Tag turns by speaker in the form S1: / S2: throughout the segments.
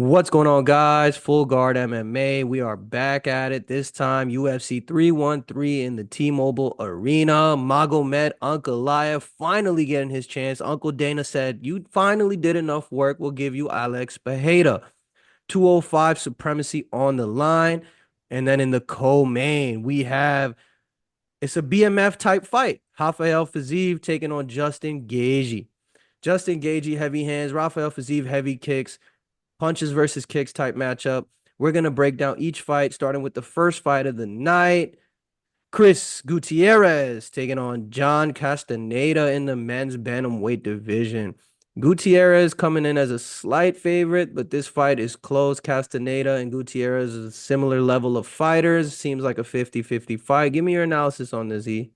S1: What's going on, guys? Full Guard MMA. We are back at it. This time, UFC 313 in the T-Mobile Arena. Magomed Ankalaev finally getting his chance. Uncle Dana said, "You finally did enough work. We'll give you Alex Pereira." 205 supremacy on the line. And then in the co-main, we have it's a BMF type fight. Rafael Fiziev taking on Justin Gaethje. Justin Gaethje heavy hands, Rafael Fiziev heavy kicks, punches versus kicks type matchup. We're going to break down each fight, starting with the first fight of the night. Chris Gutierrez taking on John Castaneda in the men's bantamweight division. Gutierrez coming in as a slight favorite, but this fight is close. Castaneda and Gutierrez is a similar level of fighters. Seems like a 50-50 fight. Give me your analysis on this, E.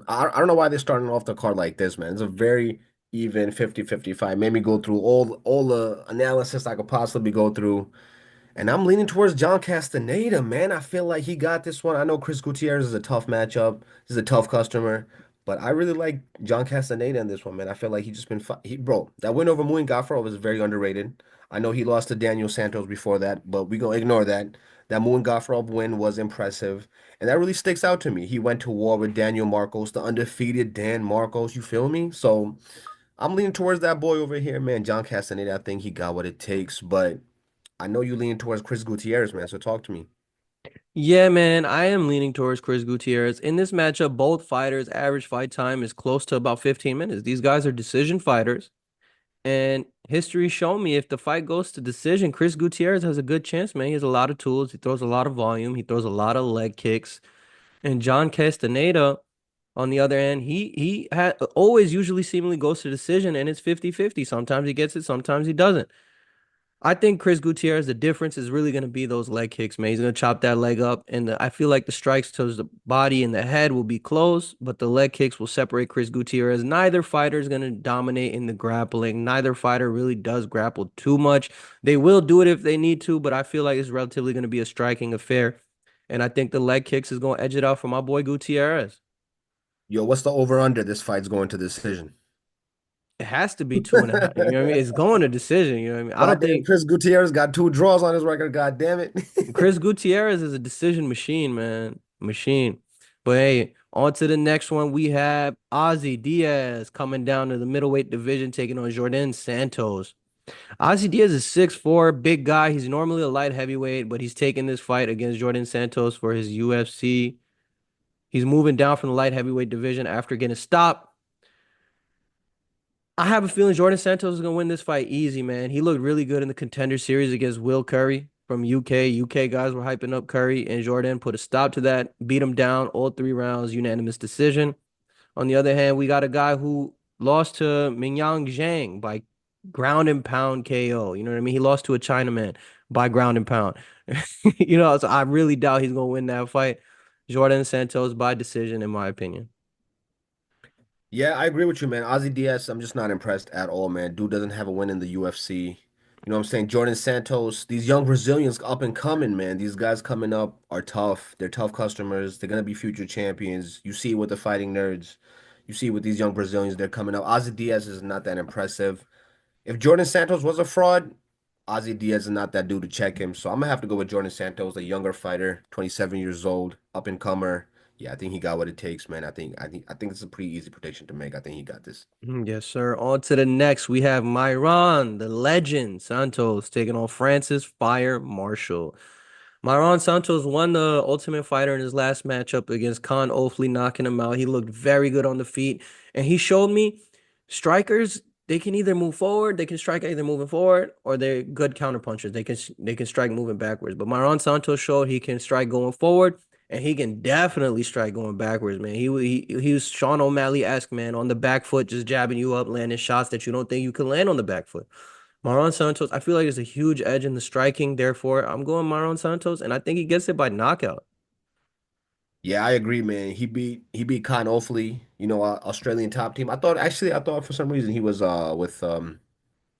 S2: I don't know why they're starting off the card like this, man. It's a very even 50-50 fight. Made me go through all the analysis I could possibly go through. And I'm leaning towards John Castaneda, man. I feel like he got this one. I know Chris Gutierrez is a tough matchup. He's a tough customer. But I really like John Castaneda in this one, man. I feel like he just been bro, that win over Muin Gafurov is very underrated. I know he lost to Daniel Santos before that, but we gonna ignore that. That Muin Gafurov win was impressive. And that really sticks out to me. He went to war with Daniel Marcos, the undefeated Dan Marcos, you feel me? So I'm leaning towards that boy over here, man. John Castaneda, I think he got what it takes, but I know you lean towards Chris Gutierrez, man. So talk to me.
S1: Yeah, man, I am leaning towards Chris Gutierrez. In this matchup, both fighters' average fight time is close to about 15 minutes. These guys are decision fighters. And history shown me if the fight goes to decision, Chris Gutierrez has a good chance, man. He has a lot of tools. He throws a lot of volume. He throws a lot of leg kicks. And John Castaneda, on the other hand, he always usually seemingly goes to decision, and it's 50-50. Sometimes he gets it, sometimes he doesn't. I think Chris Gutierrez, the difference is really going to be those leg kicks, man. He's going to chop that leg up, and I feel like the strikes to the body and the head will be close, but the leg kicks will separate Chris Gutierrez. Neither fighter is going to dominate in the grappling. Neither fighter really does grapple too much. They will do it if they need to, but I feel like it's relatively going to be a striking affair. And I think the leg kicks is going to edge it out for my boy Gutierrez.
S2: Yo, what's the over under this fight's going to decision?
S1: It has to be 2.5. You know what I mean? It's going to decision. You know what I mean? I don't
S2: Goddamn,
S1: think
S2: Chris Gutierrez got two draws on his record. God damn it.
S1: Chris Gutierrez is a decision machine, man. Machine. But hey, on to the next one. We have Ozzy Diaz coming down to the middleweight division, taking on Jordan Santos. Ozzy Diaz is 6'4", big guy. He's normally a light heavyweight, but he's taking this fight against Jordan Santos for his UFC. He's moving down from the light heavyweight division after getting stopped. I have a feeling Jordan Santos is gonna win this fight easy, man. He looked really good in the contender series against Will Curry from UK. UK guys were hyping up Curry, and Jordan put a stop to that, beat him down all 3 rounds, unanimous decision. On the other hand, we got a guy who lost to Mingyang Zhang by ground and pound KO. You know what I mean? He lost to a Chinaman by ground and pound. So I really doubt he's gonna win that fight. Jordan Santos by decision, in my opinion.
S2: Yeah, I agree with you, man. Ozzy Diaz, I'm just not impressed at all, man. Dude doesn't have a win in the UFC. You know what I'm saying? Jordan Santos, these young Brazilians up and coming, man. These guys coming up are tough. They're tough customers. They're gonna be future champions. You see it with the fighting nerds. You see it with these young Brazilians, they're coming up. Ozzy Diaz is not that impressive. If Jordan Santos was a fraud, Ozzy Diaz is not that dude to check him. So I'm gonna have to go with Jordan Santos, a younger fighter, 27 years old, up and comer. Yeah, I think he got what it takes, man. I think it's a pretty easy prediction to make. I think he got this.
S1: Yes, sir. On to the next. We have Myron, the legend, Santos, taking on Francis Fire Marshall. Myron Santos won the Ultimate Fighter in his last matchup against Khan Ofli, knocking him out. He looked very good on the feet, and he showed me strikers, they can either move forward, they can strike either moving forward, or they're good counterpunchers. They can strike moving backwards. But Myron Santos showed he can strike going forward, and he can definitely strike going backwards, man. He was Sean O'Malley-esque, man, on the back foot, just jabbing you up, landing shots that you don't think you can land on the back foot. Maron Santos, I feel like there's a huge edge in the striking. Therefore, I'm going Maron Santos, and I think he gets it by knockout.
S2: Yeah, I agree, man. He beat Khan Ofli, Australian top team. I thought for some reason he was with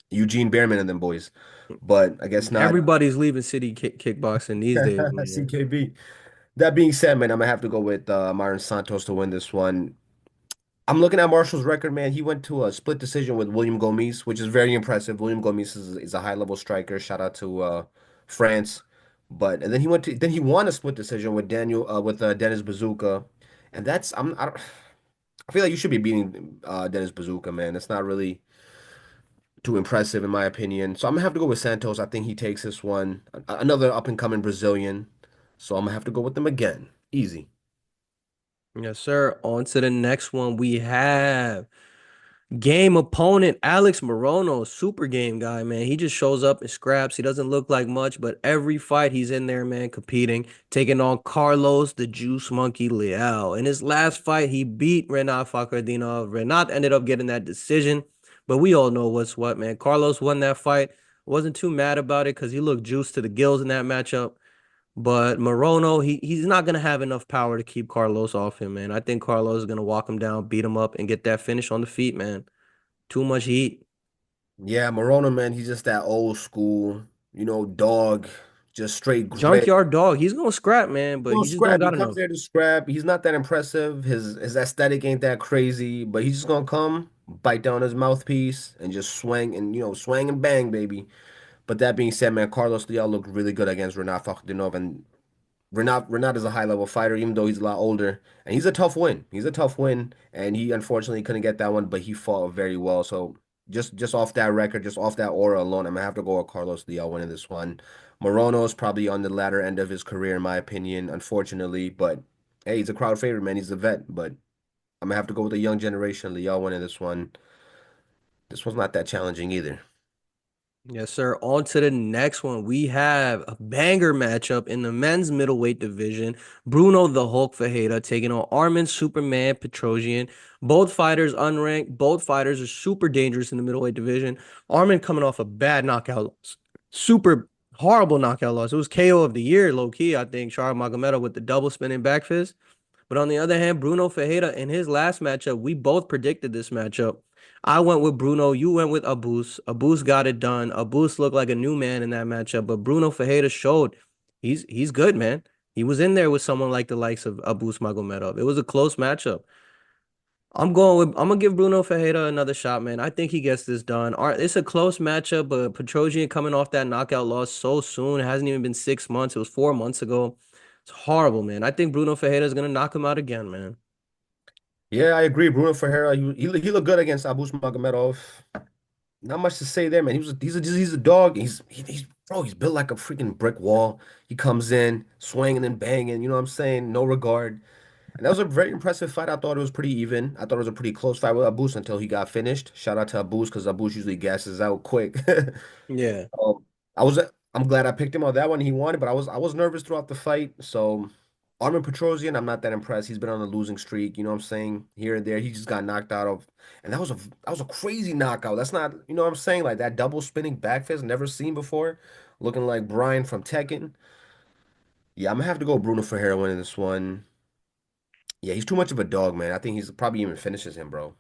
S2: Eugene Behrman and them boys, but I guess not.
S1: Everybody's leaving city kickboxing these days, man.
S2: CKB. That being said, man, I'm gonna have to go with Myron Santos to win this one. I'm looking at Marshall's record, man. He went to a split decision with William Gomis, which is very impressive. William Gomis is a high level striker. Shout out to France. But and then he won a split decision with Dennis Bazooka, and I don't I feel like you should be beating Dennis Bazooka, man. It's not really too impressive in my opinion. So I'm gonna have to go with Santos. I think he takes this one. Another up and coming Brazilian. So I'm gonna have to go with them again. Easy.
S1: Yes, sir. On to the next one. We have game opponent Alex Morono, super game guy, man. He just shows up and scraps. He doesn't look like much, but every fight he's in there, man, competing, taking on Carlos the Juice Monkey Leal. In his last fight, he beat Renat Fakhretdinov. Renat ended up getting that decision, but we all know what's what, man. Carlos won that fight. Wasn't too mad about it because he looked juiced to the gills in that matchup. But Morono, he's not gonna have enough power to keep Carlos off him, man. I think Carlos is gonna walk him down, beat him up, and get that finish on the feet, man. Too much heat.
S2: Yeah, Morona, man, he's just that old school, dog, just straight grit.
S1: Junkyard dog. He's gonna scrap, man,
S2: He
S1: but he
S2: don't
S1: just don't
S2: scrap. He
S1: got
S2: comes
S1: enough.
S2: there to scrap. He's not that impressive. His aesthetic ain't that crazy, but he's just gonna come, bite down his mouthpiece, and just swing and swing and bang, baby. But that being said, man, Carlos Leal looked really good against Renat Fakhdinov, and Renat is a high level fighter, even though he's a lot older, and he's a tough win. He's a tough win, and he unfortunately couldn't get that one, but he fought very well. So just off that record, just off that aura alone, I'm gonna have to go with Carlos Leal winning this one. Morono is probably on the latter end of his career, in my opinion, unfortunately. But hey, he's a crowd favorite, man. He's a vet, but I'm gonna have to go with the young generation. Leal winning this one. This one's not that challenging either.
S1: Yes, sir. On to the next one. We have a banger matchup in the men's middleweight division. Bruno the Hulk Fajeda taking on Armin Superman Petrosian. Both fighters unranked. Both fighters are super dangerous in the middleweight division. Armin coming off a bad knockout loss. Super horrible knockout loss. It was KO of the year, low key, I think. Charles Magomedov with the double spinning back fist. But on the other hand, Bruno Ferreira in his last matchup, we both predicted this matchup. I went with Bruno. You went with Abus. Abus got it done. Abus looked like a new man in that matchup, but Bruno Ferreira showed he's good, man. He was in there with someone like the likes of Abus Magomedov. It was a close matchup. I'm gonna give Bruno Ferreira another shot, man. I think he gets this done. It's a close matchup, but Petrosian coming off that knockout loss so soon. It hasn't even been 6 months. It was 4 months ago. It's horrible, man. I think Bruno Ferreira is gonna knock him out again, man.
S2: Yeah, I agree. Bruno Ferreira, he looked good against Abus Magomedov. Not much to say there, man. He's a dog. He's built like a freaking brick wall. He comes in swinging and banging. You know what I'm saying? No regard. And that was a very impressive fight. I thought it was pretty even. I thought it was a pretty close fight with Abus until he got finished. Shout out to Abus because Abus usually gasses out quick.
S1: Yeah.
S2: Um, I was I'm glad I picked him on that one. He won it, but I was nervous throughout the fight. So Armin Petrosian, I'm not that impressed. He's been on a losing streak. You know what I'm saying? Here and there, he just got knocked out of, and that was a crazy knockout. That's not, you know what I'm saying? Like that double spinning back fist, never seen before, looking like Brian from Tekken. Yeah, I'm gonna have to go Bruno Ferreira winning this one. Yeah, he's too much of a dog, man. I think he's probably even finishes him, bro.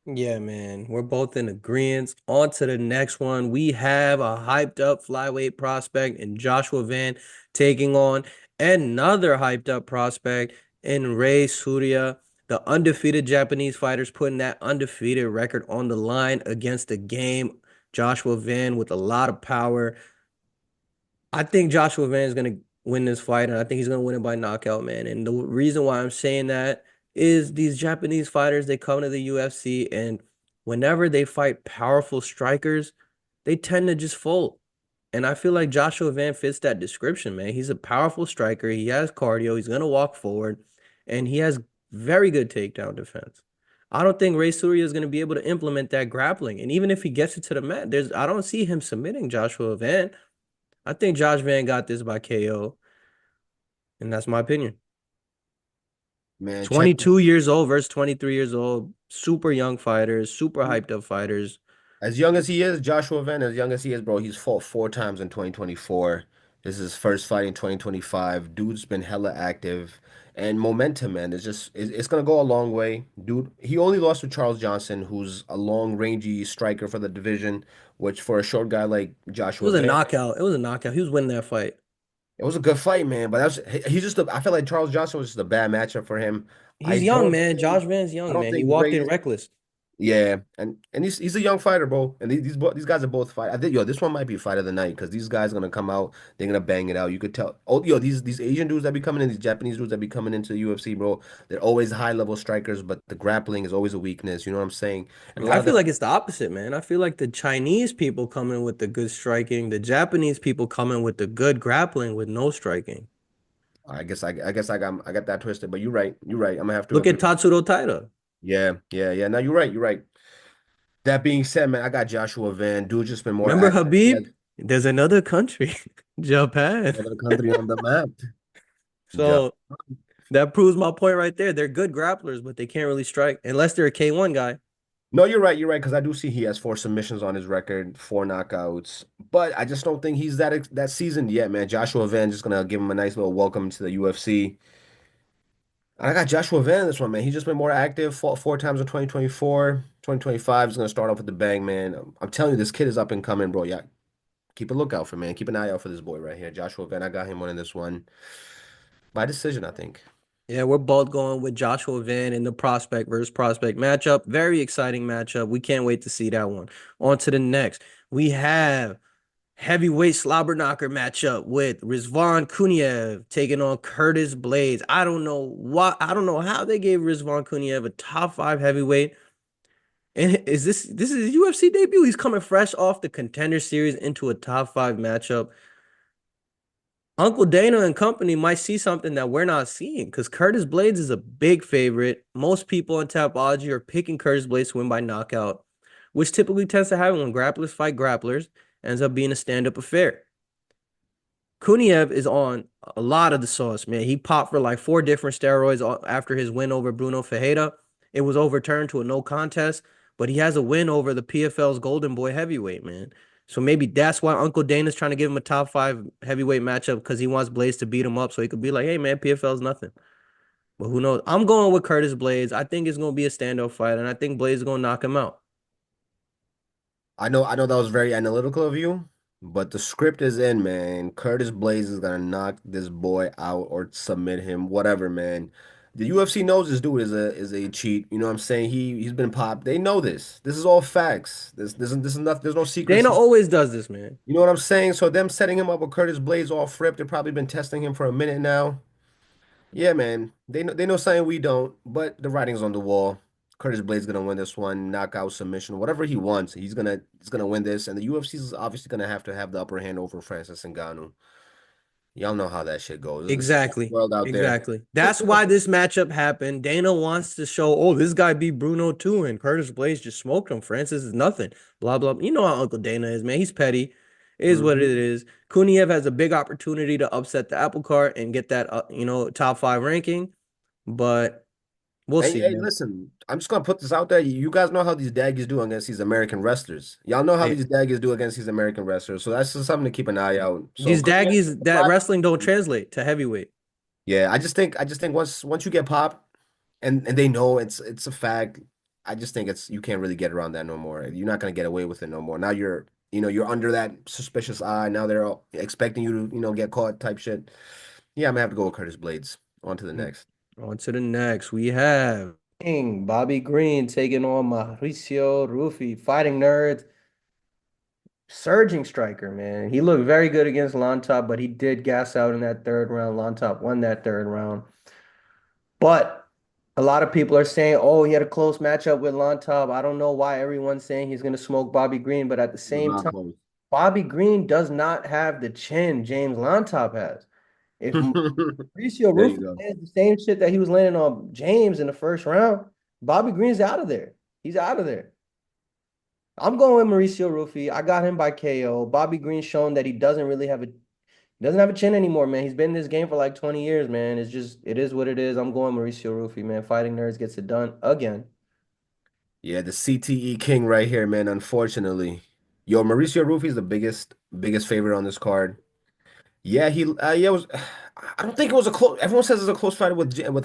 S1: Yeah, man. We're both in agreement. On to the next one. We have a hyped up flyweight prospect in Joshua Van taking on another hyped up prospect in Ray Surya. The undefeated Japanese fighters putting that undefeated record on the line against the game. Joshua Van with a lot of power. I think Joshua Van is gonna win this fight, and I think he's gonna win it by knockout, man. And the reason why I'm saying that is these Japanese fighters, they come to the UFC, and whenever they fight powerful strikers, they tend to just fold. And I feel like Joshua Van fits that description, man. He's a powerful striker. He has cardio. He's gonna walk forward, and he has very good takedown defense. I don't think Ray Surya is going to be able to implement that grappling. And even if he gets it to the mat, I don't see him submitting Joshua Van. I think Josh Van got this by KO, and that's my opinion.
S2: Man, check.
S1: 22 years old versus 23 years old. Super young fighters, super hyped up fighters.
S2: As young as he is, Joshua Venn, as young as he is, bro, he's fought 4 times in 2024. This is his first fight in 2025. Dude's been hella active. And momentum, man, it's gonna go a long way. Dude, he only lost to Charles Johnson, who's a long rangy striker for the division, which for a short guy like
S1: It
S2: Joshua
S1: was a
S2: Van,
S1: knockout. It was a knockout. He was winning that fight.
S2: it was a good fight, man. But he's just I feel like Charles Johnson was just a bad matchup for him. I
S1: He's young,
S2: don't
S1: man.
S2: think
S1: Josh Van's
S2: I
S1: young,
S2: don't
S1: man. He
S2: think
S1: walked in
S2: Gray's.
S1: reckless.
S2: Yeah, and he's a young fighter, bro. And these guys are both fight. I think yo, this one might be fight of the night because these guys are gonna come out. They're gonna bang it out. You could tell. Oh, yo, these Asian dudes that be coming in, these Japanese dudes that be coming into the UFC, bro. They're always high level strikers, but the grappling is always a weakness. You know what I'm saying? And a lot
S1: I
S2: of them.
S1: feel like it's the opposite, man. I feel like the Chinese people come in with the good striking, the Japanese people come in with the good grappling with no striking.
S2: I guess I got that twisted. But you're right. You're right. I'm gonna have to
S1: Look at
S2: agree.
S1: Tatsuro Taira.
S2: Yeah, yeah, yeah. No, you're right. You're right. That being said, man, I got Joshua Van. Dude just been more
S1: Remember
S2: active. He
S1: Habib?
S2: has
S1: There's another country, Japan.
S2: another country on the map. Ja-
S1: So that proves my point right there. They're good grapplers, but they can't really strike unless they're a K1 guy.
S2: No, you're right. You're right. Because I do see he has 4 submissions on his record, 4 knockouts. But I just don't think he's that seasoned yet, man. Joshua Van just gonna give him a nice little welcome to the UFC. I got Joshua Van in this one, man. He's just been more active. Fought 4 times in 2024. 2025 is gonna start off with the bang, man. I'm telling you, this kid is up and coming, bro. Yeah, keep a lookout for man. Keep an eye out for this boy right here, Joshua Van. I got him winning this one by decision, I think.
S1: Yeah, we're both going with Joshua Van in the prospect versus prospect matchup. Very exciting matchup. We can't wait to see that one. On to the next. We have heavyweight slobber knocker matchup with Rizvan Kuniev taking on Curtis Blades. I don't know what I don't know how they gave Rizvan Kuniev a top five heavyweight. And this is his UFC debut? He's coming fresh off the contender series into a top five matchup. Uncle Dana and company might see something that we're not seeing because Curtis Blades is a big favorite. Most people on Tapology are picking Curtis Blades to win by knockout, which typically tends to happen when grapplers fight grapplers, ends up being a stand-up affair. Kuniev is on a lot of the sauce, man. He popped for like four different steroids after his win over Bruno Ferreira. It was overturned to a no contest, but he has a win over the PFL's Golden Boy heavyweight, man. So maybe that's why Uncle Dana's trying to give him a top five heavyweight matchup because he wants Blades to beat him up so he could be like, hey, man, PFL's nothing. But who knows? I'm going with Curtis Blades. I think it's going to be a standout fight, and I think Blades is going to knock him out.
S2: I know that was very analytical of you, but the script is in, man. Curtis Blaze is gonna knock this boy out or submit him, whatever, man. The UFC knows this dude is a cheat. You know what I'm saying? He's been popped. They know this. This is all facts. This is nothing. There's no secrets.
S1: Dana always does this, man.
S2: You know what I'm saying? So them setting him up with Curtis Blaze all fripped. They've probably been testing him for a minute now. Yeah, man. They know something we don't, but the writing's on the wall. Curtis Blade's gonna win this one, knockout submission, whatever he wants. He's gonna win this, and the UFC is obviously gonna have to have the upper hand over Francis Ngannou. Y'all know how that shit goes. It's a small
S1: Exactly.
S2: world out there.
S1: Exactly. That's why this matchup happened. Dana wants to show, oh, this guy beat Bruno too, and Curtis Blades just smoked him. Francis is nothing. Blah, blah. You know how Uncle Dana is, man. He's petty. It is what it
S2: Mhm.
S1: is. Kuniev has a big opportunity to upset the apple cart and get that, top five ranking, but we'll
S2: Hey,
S1: see,
S2: hey,
S1: man.
S2: listen. I'm just gonna put this out there. You guys know how these daggies do against these American wrestlers. Y'all know how
S1: Hey,
S2: these daggies do against these American wrestlers. So that's just something to keep an eye out. So
S1: these
S2: Kuniev,
S1: daggies, that wrestling don't translate to heavyweight.
S2: yeah, I just think once you get popped and they know it's a fact, I just think it's you can't really get around that no more. You're not gonna get away with it no more. Now you're under that suspicious eye. Now they're all expecting you to, get caught type shit. Yeah, I'm gonna have to go with Curtis Blades. On to the
S1: Mm.
S2: next.
S1: On to the next. We have Bobby Green taking on Mauricio Ruffy, fighting nerds. Surging striker, man. He looked very good against Lontop, but he did gas out in that third round. Lontop won that third round. But a lot of people are saying, oh, he had a close matchup with Lontop. I don't know why everyone's saying he's going to smoke Bobby Green, but at the
S2: Was
S1: same
S2: not
S1: time,
S2: close.
S1: Bobby Green does not have the chin James Lontop has. If Mauricio
S2: There you
S1: Rufus
S2: go.
S1: lands the same shit that he was landing on James in the first round, Bobby Green's out of there. He's out of there. I'm going with Mauricio Rufy. I got him by KO. Bobby Green's shown that he doesn't have a chin anymore, man. He's been in this game for like 20 years, man. It is what it is. I'm going Mauricio Rufy, man. Fighting Nerds gets it done again.
S2: Yeah, the CTE king right here, man. Unfortunately, yo, Mauricio Rufy is the biggest favorite on this card. Yeah, yeah, it was. I don't think it was a close. Everyone says it's a close fight with James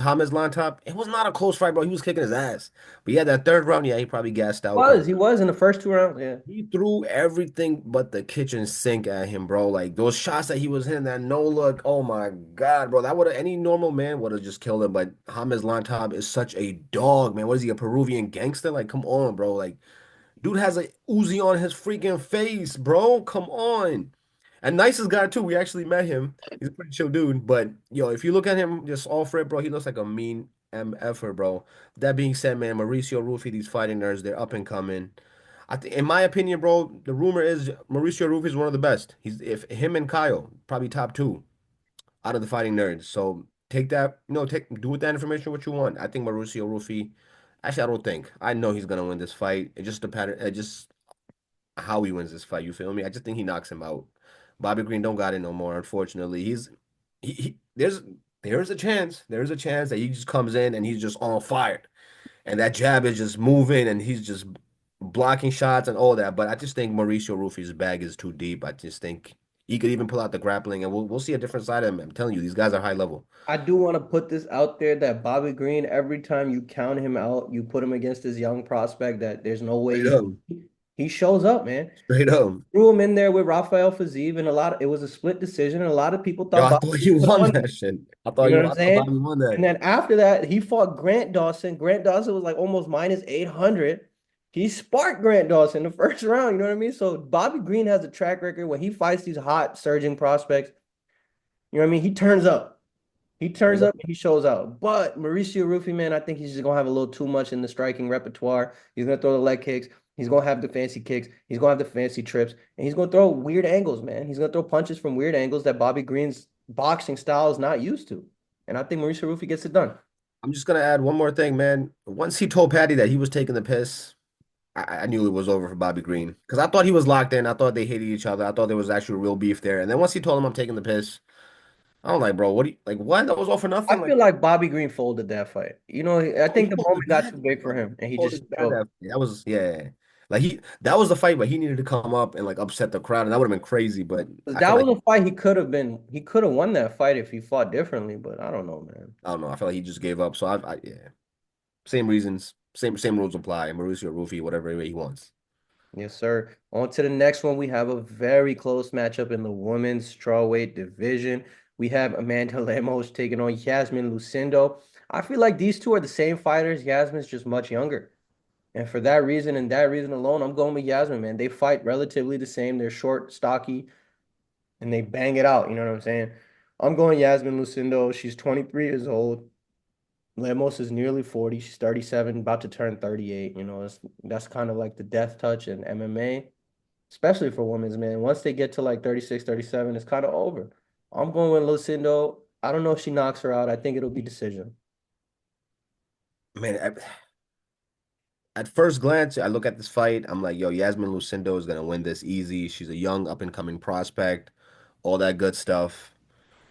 S2: Top. It was not a close fight, bro. He was kicking his ass. But yeah, that third round, yeah, he probably gassed out because
S1: Was he was in the first two rounds? Yeah.
S2: he threw everything but the kitchen sink at him, bro. Like those shots that he was hitting, that no look. Oh my God, bro. That would have any normal man would have just killed him. But James Top is such a dog, man. What is he, a Peruvian gangster? Like, come on, bro. Like, dude has a Uzi on his freaking face, bro. Come on. And nicest guy too. We actually met him. He's a pretty chill dude. But yo, if you look at him just all for it, bro, he looks like a mean MFer, bro. That being said, man, Mauricio Ruffy, these fighting nerds, they're up and coming. I think, in my opinion, bro, the rumor is Mauricio Ruffy is one of the best. He's if him and Kyle probably top two out of the fighting nerds. So take that, take do with that information what you want. I think Mauricio Ruffy. Actually, I don't think. I know he's gonna win this fight. It just the pattern. It just how he wins this fight. You feel me? I just think he knocks him out. Bobby Green don't got it no more. Unfortunately, there's a chance. There's a chance that he just comes in and he's just on fire, and that jab is just moving, and he's just blocking shots and all that. But I just think Mauricio Ruffi's bag is too deep. I just think he could even pull out the grappling, and we'll see a different side of him. I'm telling you, these guys are high level.
S1: I do want to put this out there that Bobby Green, every time you count him out, you put him against this young prospect that there's no way
S2: Straight up,
S1: he shows up, man.
S2: straight up.
S1: Threw him in there with Rafael Fiziev, and it was a split decision, and a lot of people
S2: Yo,
S1: thought
S2: I
S1: Bobby
S2: thought
S1: Green
S2: you
S1: could have
S2: won
S1: won
S2: that
S1: it.
S2: shit.
S1: You know what I'm
S2: I thought
S1: saying?
S2: Bobby won
S1: And
S2: that.
S1: then after that, he fought Grant Dawson. Grant Dawson was like almost minus 800. He sparked Grant Dawson in the first round. You know what I mean? So Bobby Green has a track record when he fights these hot surging prospects. You know what I mean? He turns up. He turns
S2: Straight
S1: up
S2: up.
S1: and he shows out. But Mauricio Rufy, man, I think he's just gonna have a little too much in the striking repertoire. He's gonna throw the leg kicks. He's gonna have the fancy kicks. He's gonna have the fancy trips, and he's gonna throw weird angles, man. He's gonna throw punches from weird angles that Bobby Green's boxing style is not used to. And I think Mauricio Rufy gets it done.
S2: I'm just gonna add one more thing, man. Once he told Patty that he was taking the piss, I knew it was over for Bobby Green because I thought he was locked in. I thought they hated each other. I thought there was actual real beef there. And then once he told him I'm taking the piss, I was like, bro, what do you like? What? That was all for
S1: I
S2: nothing.
S1: feel
S2: Like,
S1: like Bobby Green folded that fight. You know, I
S2: oh, he
S1: think the
S2: pulled his
S1: moment got
S2: bad,
S1: too big for
S2: bro.
S1: him, and
S2: He
S1: he
S2: pulled
S1: just
S2: his bad.
S1: chilled.
S2: That was yeah. Like that was the fight, but he needed to come up and like upset the crowd, and that would have been crazy. But I
S1: That
S2: feel like
S1: was a fight he could have won that fight if he fought differently, but I don't know, man.
S2: I don't know. I feel like he just gave up. So yeah, same reasons, same rules apply. Mauricio Rufy, whatever way he wants.
S1: Yes, sir. On to the next one. We have a very close matchup in the women's strawweight division. We have Amanda Lemos taking on Yasmin Lucindo. I feel like these two are the same fighters. Yasmin's just much younger. And for that reason and that reason alone, I'm going with Yasmin, man. They fight relatively the same. They're short, stocky, and they bang it out. You know what I'm saying? I'm going Yasmin Lucindo. She's 23 years old. Lemos is nearly 40. She's 37, about to turn 38. You know, that's kind of like the death touch in MMA, especially for women's, man. Once they get to like 36, 37, it's kind of over. I'm going with Lucindo. I don't know if she knocks her out. I think it'll be decision.
S2: Man, at first glance, I look at this fight. I'm like, yo, Yasmin Lucindo is gonna win this easy. She's a young, up and coming prospect, all that good stuff.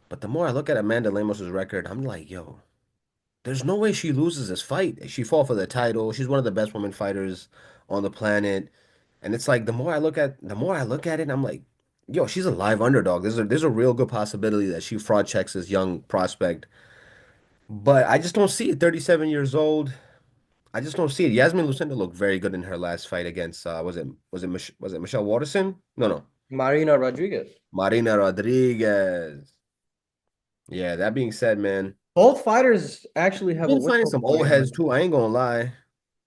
S2: But the more I look at Amanda Lemos's record, I'm like, yo, there's no way she loses this fight. She fought for the title. She's one of the best women fighters on the planet. And it's like the more I look at it, I'm like, yo, she's a live underdog. There's a real good possibility that she fraud checks this young prospect. But I just don't see it. 37 years old. I just don't see it. Yasmin Lucinda looked very good in her last fight against was it Michelle Waterson? No, no.
S1: Marina Rodriguez.
S2: Marina Rodriguez. Yeah, that being said, man,
S1: Both fighters actually have a
S2: been
S1: win
S2: fighting
S1: over
S2: some old
S1: Marina.
S2: heads too. I ain't gonna lie.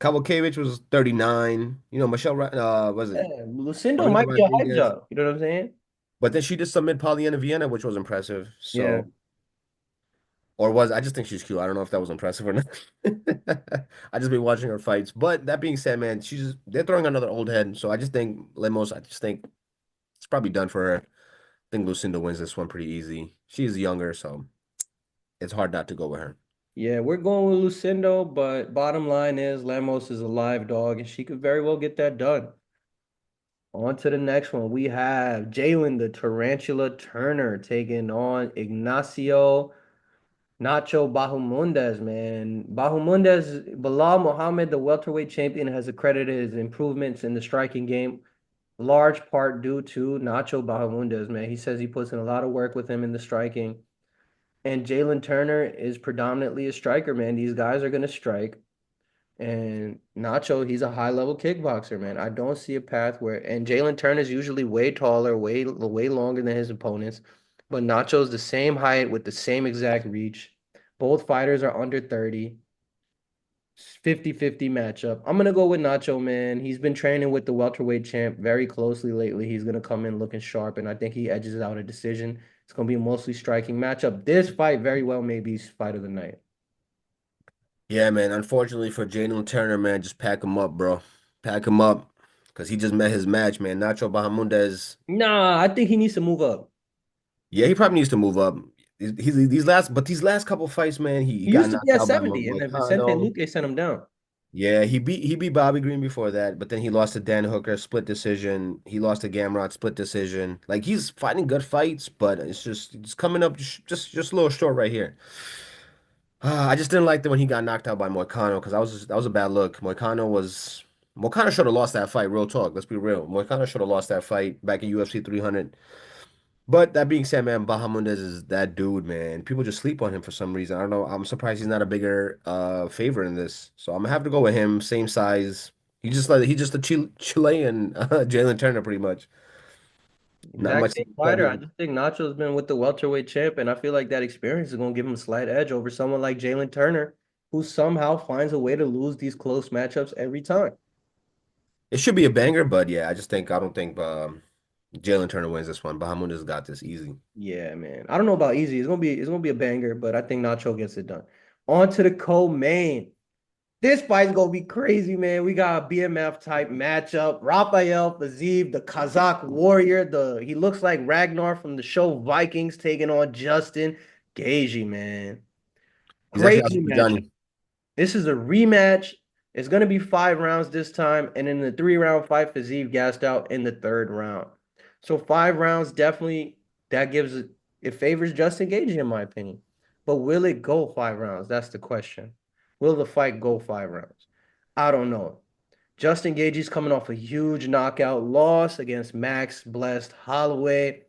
S2: Kavakevich was 39. Was it
S1: Yeah, Lucindo
S2: Marina
S1: might be a hype
S2: Rodriguez?
S1: job. You know what I'm saying?
S2: But then she did submit Polyana Vienna, which was impressive.
S1: Yeah.
S2: So, I just think she's cute. I don't know if that was impressive or not. I just been watching her fights. But that being said, man, they're throwing another old head. So I just think Lemos, I just think it's probably done for her. I think Lucinda wins this one pretty easy. She's younger, so it's hard not to go with her.
S1: Yeah, we're going with Lucindo, but bottom line is Lemos is a live dog, and she could very well get that done. On to the next one. We have Jalen the Tarantula Turner taking on Ignacio Nacho Bahamondes, man. Bahamondes, Bilal Muhammad, the welterweight champion, has accredited his improvements in the striking game. large part due to Nacho Bahamondes, man. He says he puts in a lot of work with him in the striking. And Jalen Turner is predominantly a striker, man. These guys are going to strike. And Nacho, he's a high level kickboxer, man. I don't see a path where, and Jalen Turner is usually way taller, way longer than his opponents. But Nacho's the same height with the same exact reach. Both fighters are under 30. 50-50 matchup. I'm gonna go with Nacho, man. He's been training with the welterweight champ very closely lately. He's gonna come in looking sharp, and I think he edges out a decision. It's gonna be a mostly striking matchup. This fight very well may be fight of the night.
S2: Yeah, man. Unfortunately for Jalen Turner, man, just pack him up, bro. Pack him up. Because he just met his match, man. Nacho Bahamondes.
S1: Nah, I think he needs to move up.
S2: Yeah, he probably needs to move up. These last couple fights, man, he
S1: He
S2: got
S1: used to be
S2: knocked
S1: at
S2: out by
S1: 70, and then Vicente
S2: Moicano.
S1: Luque sent him down.
S2: Yeah, he beat Bobby Green before that, but then he lost to Dan Hooker, split decision. He lost to Gamrot, split decision. Like he's fighting good fights, but it's coming up just a little short right here. I just didn't like that when he got knocked out by Moicano because that was a bad look. Moicano should have lost that fight. Real talk. Let's be real. Moicano should have lost that fight back in UFC 300. But that being said, man, Bahamondes is that dude, man. People just sleep on him for some reason. I don't know. I'm surprised he's not a bigger favorite in this. So I'm gonna have to go with him. Same size. He's just a Chilean Jalen Turner, pretty much. Not
S1: Exact
S2: much
S1: same
S2: to
S1: fighter. I
S2: study.
S1: just think Nacho's been with the welterweight champ, and I feel like that experience is gonna give him a slight edge over someone like Jalen Turner, who somehow finds a way to lose these close matchups every time.
S2: It should be a banger, but yeah, I don't think Jalen Turner wins this one. Bahamondes got this easy.
S1: Yeah, man. I don't know about easy. It's gonna be a banger, but I think Nacho gets it done. On to the co-main. This fight's gonna be crazy, man. We got a BMF type matchup. Rafael Fiziev, the Kazakh warrior. He looks like Ragnar from the show Vikings taking on Justin Gaethje, man.
S2: He's actually
S1: Crazy matchup.
S2: Azerbaijan.
S1: This is a rematch. It's going to be 5 rounds this time. And in the 3 round fight, Fiziev gassed out in the third round. So 5 rounds definitely that gives it favors Justin Gaethje in my opinion. But will it go 5 rounds? That's the question. Will the fight go 5 rounds? I don't know. Justin Gaethje's coming off a huge knockout loss against Max Blessed Holloway.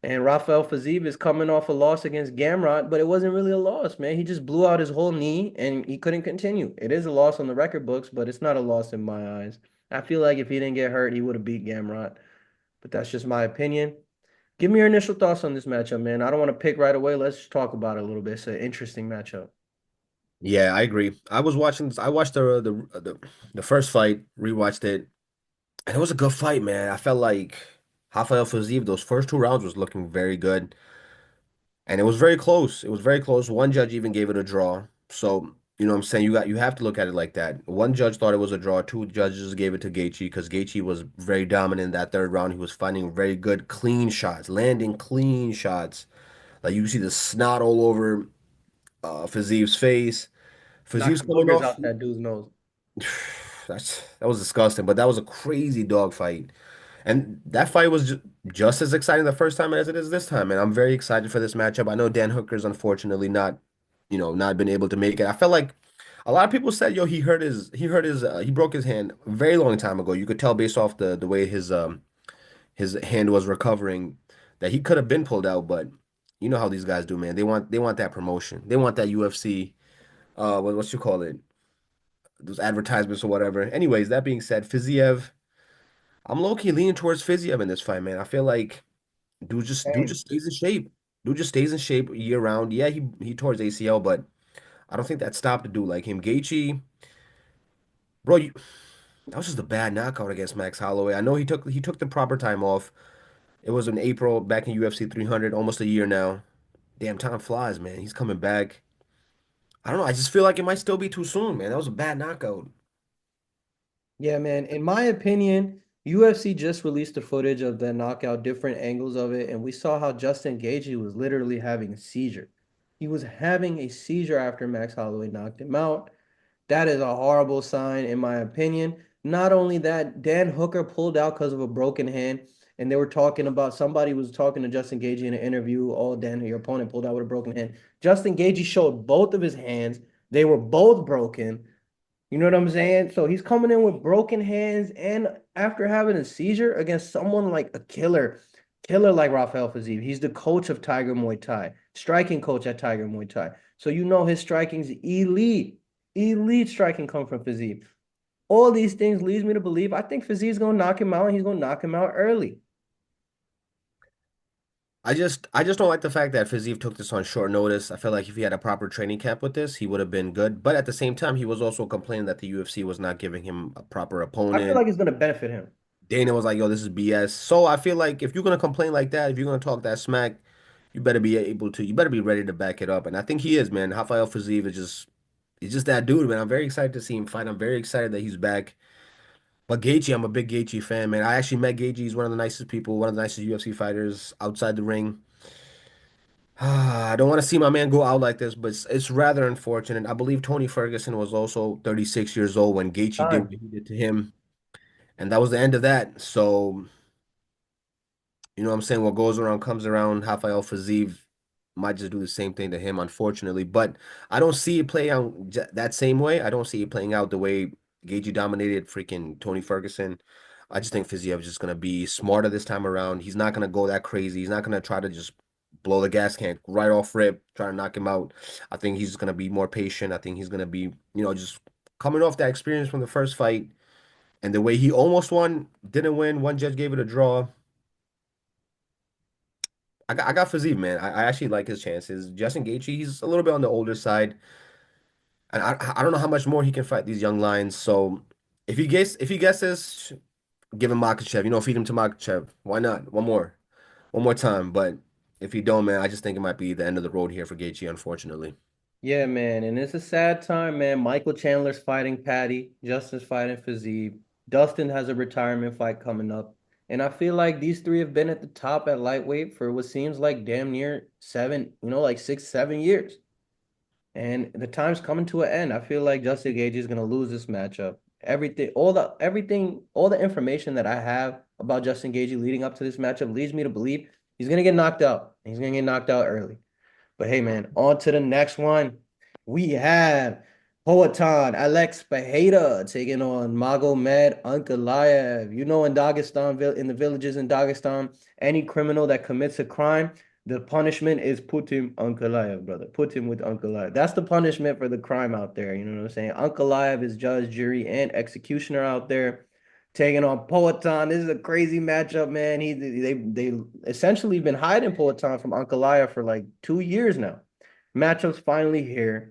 S1: And Rafael Fiziev is coming off a loss against Gamrot, but it wasn't really a loss, man. He just blew out his whole knee and he couldn't continue. It is a loss on the record books, but it's not a loss in my eyes. I feel like if he didn't get hurt, he would have beat Gamrot. But that's just my opinion. Give me your initial thoughts on this matchup, man. I don't want to pick right away. Let's just talk about it a little bit. It's an interesting matchup.
S2: Yeah, I agree. I watched the first fight, rewatched it, and it was a good fight, man. I felt like Rafael Fiziev, those first 2 rounds was looking very good. And it was very close. It was very close. One judge even gave it a draw. So, you know what I'm saying? You have to look at it like that. One judge thought it was a draw. Two judges gave it to Gaethje because Gaethje was very dominant in that third round. He was finding very good clean shots, landing clean shots. Like you see the snot all over Fiziev's face. Fiziev's
S1: Knocking
S2: coming
S1: boogers
S2: off.
S1: out that dude's nose.
S2: That was disgusting, but that was a crazy dog fight. And that fight was just as exciting the first time as it is this time, and I'm very excited for this matchup. I know Dan Hooker's unfortunately not, not been able to make it. I felt like a lot of people said, yo, he broke his hand a very long time ago. You could tell based off the way his hand was recovering that he could have been pulled out, but you know how these guys do, man. They want that promotion. They want that UFC what you call it? Those advertisements or whatever. Anyways, that being said, Fiziev, I'm low-key leaning towards Fiziev in this fight, man. I feel like dude
S1: Same.
S2: just stays in shape. Dude just stays in shape year round. Yeah, he tore his ACL, but I don't think that stopped a dude like him. Gaethje, bro, that was just a bad knockout against Max Holloway. I know he took the proper time off. It was in April back in UFC 300, almost a year now. Damn, time flies, man. He's coming back. I don't know. I just feel like it might still be too soon, man. That was a bad knockout.
S1: Yeah, man. In my opinion, UFC just released the footage of the knockout, different angles of it, and we saw how Justin Gaethje was literally having a seizure. He was having a seizure after Max Holloway knocked him out. That is a horrible sign, in my opinion. Not only that, Dan Hooker pulled out because of a broken hand, and they were talking about somebody was talking to Justin Gaethje in an interview. Oh, Dan, your opponent pulled out with a broken hand. Justin Gaethje showed both of his hands; they were both broken. You know what I'm saying? So he's coming in with broken hands and after having a seizure against someone like a killer like Rafael Fiziev. He's the coach of Tiger Muay Thai, striking coach at Tiger Muay Thai. So you know his striking's elite. Elite striking come from Fiziev. All these things leads me to believe I think Fiziev's gonna knock him out and he's gonna knock him out early.
S2: I just don't like the fact that Fiziev took this on short notice. I feel like if he had a proper training camp with this, he would have been good. But at the same time, he was also complaining that the UFC was not giving him a proper
S1: I feel
S2: opponent.
S1: like it's gonna benefit him.
S2: Dana was like, "Yo, this is BS." So I feel like if you're gonna complain like that, if you're gonna talk that smack, you better be ready to back it up. And I think he is, man. Rafael Fiziev is he's just that dude, man. I'm very excited to see him fight. I'm very excited that he's back. But Gaethje, I'm a big Gaethje fan, man. I actually met Gaethje. He's one of the nicest people, one of the nicest UFC fighters outside the ring. I don't want to see my man go out like this, but it's rather unfortunate. I believe Tony Ferguson was also 36 years old when Gaethje did what
S1: Time.
S2: he did to him, and that was the end of that. So, you know what I'm saying? What goes around comes around. Rafael Fiziev might just do the same thing to him, unfortunately. But I don't see it play out that same way. I don't see it playing out the way Gaethje dominated freaking Tony Ferguson. I just think Fiziev is just gonna be smarter this time around. He's not gonna go that crazy. He's not gonna try to just blow the gas can right off rip, try to knock him out. I think he's gonna be more patient. I think he's gonna be, just coming off that experience from the first fight and the way he almost won, didn't win. One judge gave it a draw. I got Fiziev, man. I actually like his chances. Justin Gaethje, he's a little bit on the older side, and I don't know how much more he can fight these young lions. So if he guesses, give him Makhachev. Feed him to Makhachev. Why not? One more time. But if you don't, man, I just think it might be the end of the road here for Gaethje, unfortunately.
S1: Yeah, man, and it's a sad time, man. Michael Chandler's fighting Patty, Justin's fighting Fiziev, Dustin has a retirement fight coming up, and I feel like these three have been at the top at lightweight for what seems like damn near seven, like 6, 7 years. And the time's coming to an end. I feel like Justin Gage is gonna lose this matchup. All the information that I have about Justin Gage leading up to this matchup leads me to believe he's gonna get knocked out. He's gonna get knocked out early. But hey, man, on to the next one. We have Poatan Alex Pereira taking on Magomed Ankalaev. In Dagestan, in the villages in Dagestan, any criminal that commits a crime, the punishment is put him Ankalaev, brother. Put him with Ankalaev. That's the punishment for the crime out there. You know what I'm saying? Ankalaev is judge, jury, and executioner out there taking on Poatan. This is a crazy matchup, man. They essentially been hiding Poatan from Ankalaev for like 2 years now. Matchup's finally here.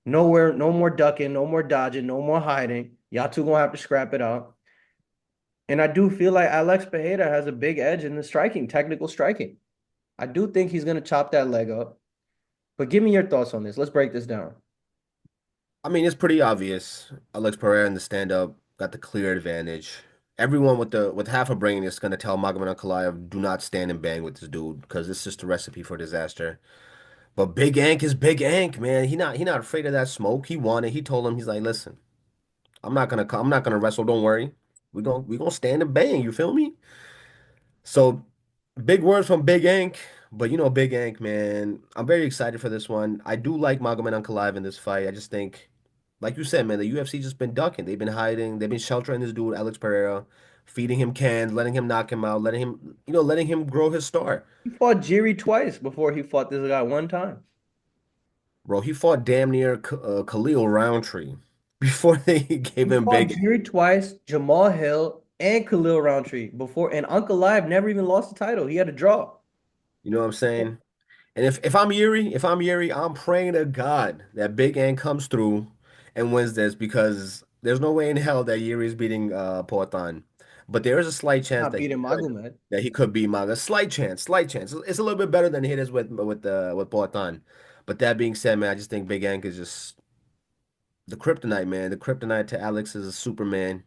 S1: Nowhere, no more ducking, no more dodging, no more hiding. Y'all two gonna have to scrap it out. And I do feel like Alex Pereira has a big edge in the striking, technical striking. I do think he's gonna chop that leg up. But give me your thoughts on this. Let's break this down.
S2: I mean, it's pretty obvious. Alex Pereira in the stand-up got the clear advantage. Everyone with half a brain is gonna tell Magomed Ankalaev, do not stand and bang with this dude because it's just a recipe for disaster. But Big Ank is Big Ank, man. He not afraid of that smoke. He won it. He told him, he's like, listen, I'm not gonna wrestle. Don't worry. We gonna stand and bang. You feel me? So big words from Big Ank, but Big Ank, man. I'm very excited for this one. I do like Magomed Ankalaev in this fight. I just think, like you said, man, the UFC just been ducking. They've been hiding. They've been sheltering this dude, Alex Pereira, feeding him cans, letting him knock him out, letting him grow his star.
S1: He fought Jiri twice before he fought this guy one time.
S2: Bro, he fought damn near Khalil Roundtree before they
S1: He
S2: gave him
S1: fought
S2: Big.
S1: Jiri twice, Jamal Hill, and Khalil Roundtree before, and Uncle Live never even lost the title. He had a draw.
S2: You know what I'm saying? And if I'm Yuri, I'm praying to God that Big Ant comes through and wins this because there's no way in hell that Yuri is beating Poatan. But there is a slight chance
S1: Not beating Magomed.
S2: that he could beat Maga. Slight chance, slight chance. It's a little bit better than it is with Poatan. But that being said, man, I just think Big Ant is just the kryptonite, man. The kryptonite to Alex is a Superman.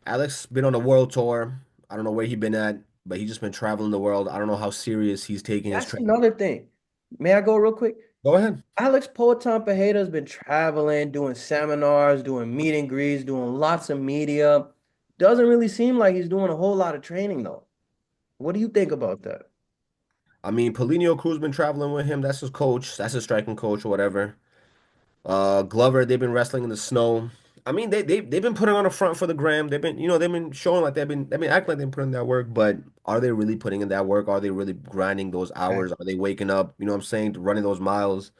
S2: Alex been on a world tour. I don't know where he been at, but he just been traveling the world. I don't know how serious he's taking his
S1: That's
S2: training.
S1: another thing. May I go real quick?
S2: Go ahead.
S1: Alex Poatan Pereira has been traveling, doing seminars, doing meet and greets, doing lots of media. Doesn't really seem like he's doing a whole lot of training though. What do you think about that?
S2: I mean, Paulinho Cruz been traveling with him. That's his coach. That's his striking coach or whatever. Glover, they've been wrestling in the snow. I mean, they've been putting on a front for the gram. They've been showing like they've been acting like they've been putting in that work, but are they really putting in that work? Are they really grinding those hours? Are they waking up, you know what I'm saying, running those miles?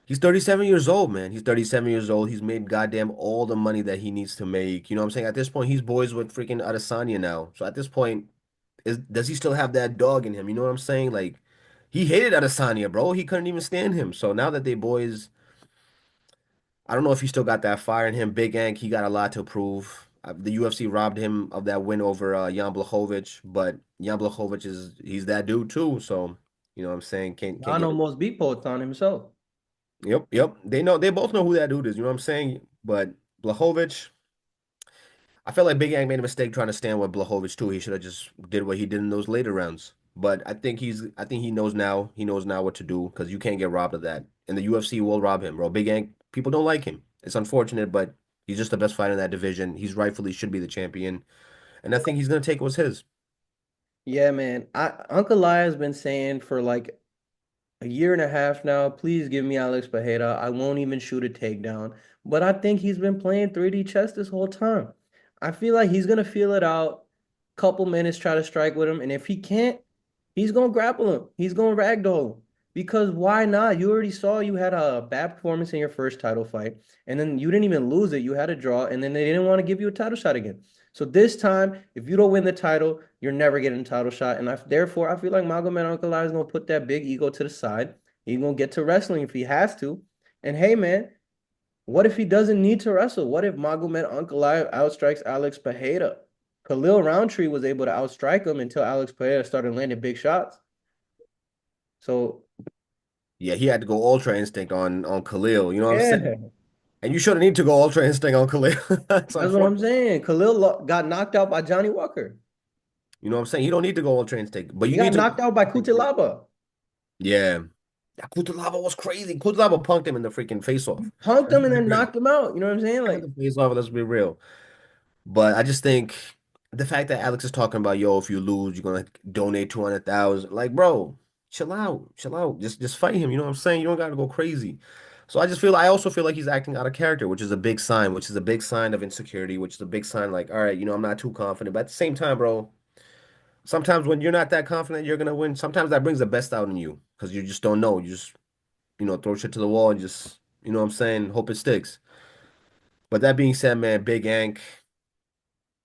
S2: He's 37 years old, man. He's 37 years old. He's made goddamn all the money that he needs to make. You know what I'm saying? At this point, he's boys with freaking Adesanya now. So at this point, does he still have that dog in him? You know what I'm saying? Like he hated Adesanya, bro. He couldn't even stand him. So now that they boys, I don't know if he still got that fire in him. Big Ank, he got a lot to prove. The UFC robbed him of that win over Jan Blachowicz, but Jan Blachowicz he's that dude too. So you know what I'm saying? Can't
S1: Jan
S2: get it.
S1: almost beat Poatan himself.
S2: Yep. They both know who that dude is. You know what I'm saying? But Blachowicz, I feel like Big Ang made a mistake trying to stand with Blachowicz too. He should have just did what he did in those later rounds. But I think he knows now. He knows now what to do because you can't get robbed of that. And the UFC will rob him, bro. Big Ang, people don't like him. It's unfortunate, but he's just the best fighter in that division. He's rightfully should be the champion, and I think he's gonna take what's his.
S1: Yeah, man. Uncle Lai has been saying for like a year and a half now. Please give me Alex Pereira. I won't even shoot a takedown. But I think he's been playing 3D chess this whole time. I feel like he's gonna feel it out. Couple minutes, try to strike with him, and if he can't, he's gonna grapple him. He's gonna ragdoll him. Because why not? You already saw you had a bad performance in your first title fight, and then you didn't even lose it. You had a draw, and then they didn't want to give you a title shot again. So this time, if you don't win the title, you're never getting a title shot. And therefore, I feel like Magomed Ankalaev is gonna put that big ego to the side. He's gonna get to wrestling if he has to. And hey, man, what if he doesn't need to wrestle? What if Magomed Ankalaev outstrikes Alex Pereira? Khalil Roundtree was able to outstrike him until Alex Pereira started landing big shots. So
S2: Yeah, he had to go Ultra Instinct on Khalil. You know what I'm saying?
S1: yeah,
S2: And you shouldn't need to go Ultra Instinct on Khalil. That's
S1: that's what I'm
S2: unfortunate.
S1: saying. Got knocked out by Johnny Walker.
S2: You know what I'm saying? You don't need to go Ultra Instinct, but
S1: He
S2: you
S1: got
S2: need to.
S1: knocked out by Kutilaba.
S2: Yeah. That Kutalaba was crazy. Kutalaba punked him in the freaking face off.
S1: Punked
S2: Let's
S1: him and
S2: be
S1: then
S2: real.
S1: knocked him out. You know what I'm saying?
S2: In
S1: Like,
S2: the face off, let's be real. But I just think the fact that Alex is talking about, yo, if you lose, you're gonna donate 200,000. Like, bro, chill out. Chill out. Just fight him. You know what I'm saying? You don't gotta go crazy. So I also feel like he's acting out of character, which is a big sign, which is a big sign of insecurity, which is a big sign like, all right, I'm not too confident. But at the same time, bro, sometimes when you're not that confident you're gonna win, sometimes that brings the best out in you because you just don't know. You just throw shit to the wall and just, you know what I'm saying, hope it sticks. But that being said, man, Big Ank,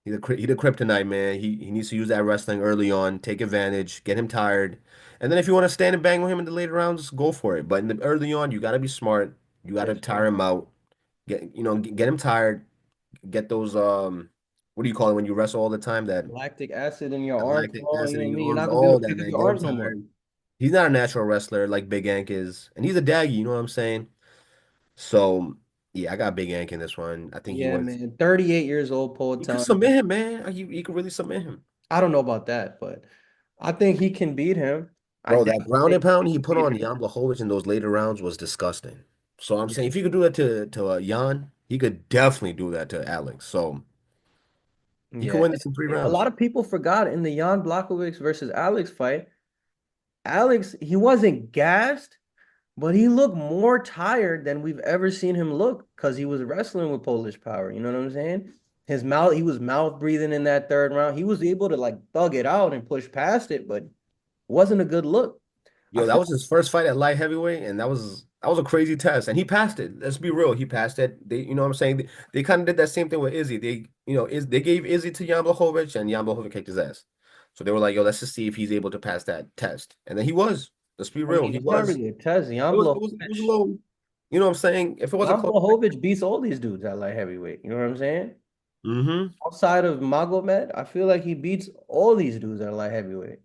S2: he the kryptonite, man. He needs to use that wrestling early on, take advantage, get him tired. And then if you want to stand and bang with him in the later rounds, go for it. But in the early on, you got to be smart. You got to
S1: yes,
S2: tire
S1: sir.
S2: him out. Get him tired. Get those what do you call it when you wrestle all the time?
S1: Lactic acid in your
S2: That
S1: arms,
S2: lactic
S1: all, you
S2: acid
S1: know
S2: in
S1: what I
S2: your
S1: mean? You're
S2: arms,
S1: not gonna be able
S2: all
S1: to
S2: that,
S1: pick up
S2: man.
S1: your
S2: Get him
S1: arms no more.
S2: tired. He's not a natural wrestler like Big Ank is, and he's a daggy. You know what I'm saying? So yeah, I got Big Ank in this one. I think he
S1: Yeah,
S2: wins.
S1: man. 38 years old,
S2: He could
S1: Poatan.
S2: submit him, man. He could really submit him.
S1: I don't know about that, but I think he can beat him. I
S2: Bro, that
S1: definitely
S2: ground
S1: think
S2: and pound he put
S1: he
S2: on
S1: can
S2: Jan Blachowicz in those later rounds was disgusting. So I'm
S1: beat
S2: saying
S1: him.
S2: if he could do that to Jan, he could definitely do that to Alex. So he could
S1: Yeah.
S2: win this in three
S1: A
S2: rounds.
S1: lot of people forgot in the Jan Blachowicz versus Alex fight, Alex, he wasn't gassed, but he looked more tired than we've ever seen him look because he was wrestling with Polish power. You know what I'm saying? He was mouth breathing in that third round. He was able to like thug it out and push past it, but wasn't a good look. I
S2: Yo, that
S1: feel
S2: was his first fight at light heavyweight, and that was a crazy test, and he passed it. Let's be real, he passed it. You know what I'm saying? They kind of did that same thing with Izzy. They gave Izzy to Jan Blachowicz, and Jan Blachowicz kicked his ass. So they were like, yo, let's just see if he's able to pass that test, and then he was. Let's be
S1: I
S2: real,
S1: mean,
S2: he
S1: it's not
S2: was.
S1: really a test.
S2: It was a little, you know what I'm saying? If it was a
S1: Jan
S2: close
S1: Blachowicz beats all these dudes at light heavyweight. You know what I'm saying?
S2: mm-hmm.
S1: Outside of Magomed, I feel like he beats all these dudes at light heavyweight.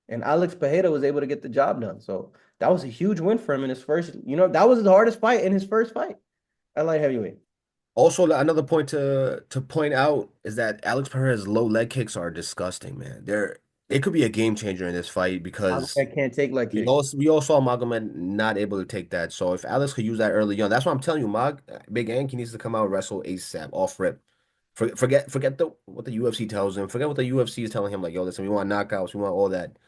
S1: And Alex Pereira was able to get the job done. So that was a huge win for him in his first, that was the hardest fight in his first fight at light heavyweight.
S2: Also, another point to point out is that Alex Pereira's low leg kicks are disgusting, man. It could be a game changer in this fight because
S1: Magomed can't take leg kicks.
S2: we all saw Magomed not able to take that. So if Alex could use that early on, that's what I'm telling you, Big Ank, he needs to come out and wrestle ASAP, off rip. Forget what the UFC tells him. Forget what the UFC is telling him. Like, yo, listen, we want knockouts, we want all that.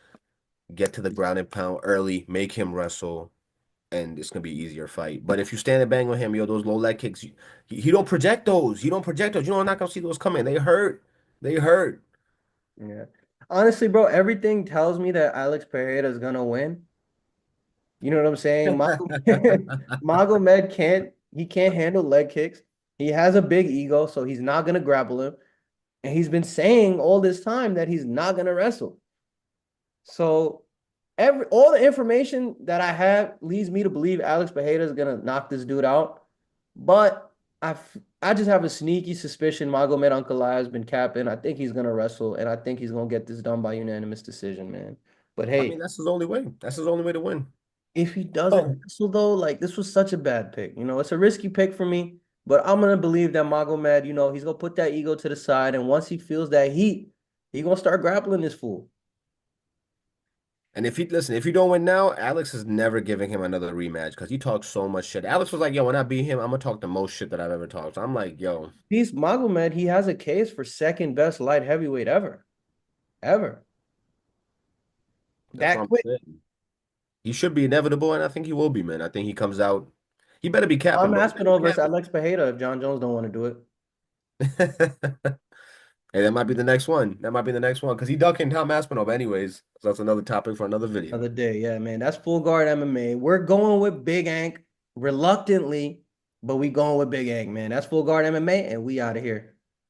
S2: Get to the ground and pound early, make him wrestle, and it's gonna be an easier fight. But if you stand and bang on him, yo, those low leg kicks, he don't project those. He don't project those. You're not gonna see those coming. They hurt. They hurt.
S1: Yeah. Honestly, bro, everything tells me that Alex Pereira is gonna win. You know what I'm saying? Magomed can't handle leg kicks. He has a big ego, so he's not gonna grapple him. And he's been saying all this time that he's not gonna wrestle. So all the information that I have leads me to believe Alex Pereira is gonna knock this dude out. But I just have a sneaky suspicion Magomed Ankalaev has been capping. I think he's gonna wrestle, and I think he's gonna get this done by unanimous decision, man. But
S2: I mean,
S1: hey,
S2: that's his only way. That's his only way to win.
S1: if he doesn't
S2: Oh,
S1: wrestle though, like this was such a bad pick. It's a risky pick for me, but I'm gonna believe that Magomed, he's gonna put that ego to the side, and once he feels that heat, he gonna start grappling this fool.
S2: and if you don't win now, Alex is never giving him another rematch because he talks so much shit. Alex was like, yo, when I beat him, I'm gonna talk the most shit that I've ever talked. So I'm like, yo,
S1: He's Magomed, he has a case for second best light heavyweight ever. Ever.
S2: that's what
S1: That
S2: I'm
S1: quick.
S2: saying. He should be inevitable, and I think he will be, man. I think he comes out. He better be capping,
S1: I'm
S2: bro. He better
S1: Aspinall
S2: be
S1: versus
S2: capping.
S1: Alex Pereira if John Jones don't want to do it.
S2: Hey, that might be the next one. That might be the next one because he ducking Tom Aspinall. Anyways, so that's another topic for another video.
S1: Another day. Yeah, man. That's full guard MMA. We're going with Big Ank reluctantly, but we going with Big Ank, man. That's full guard MMA, and we out of here.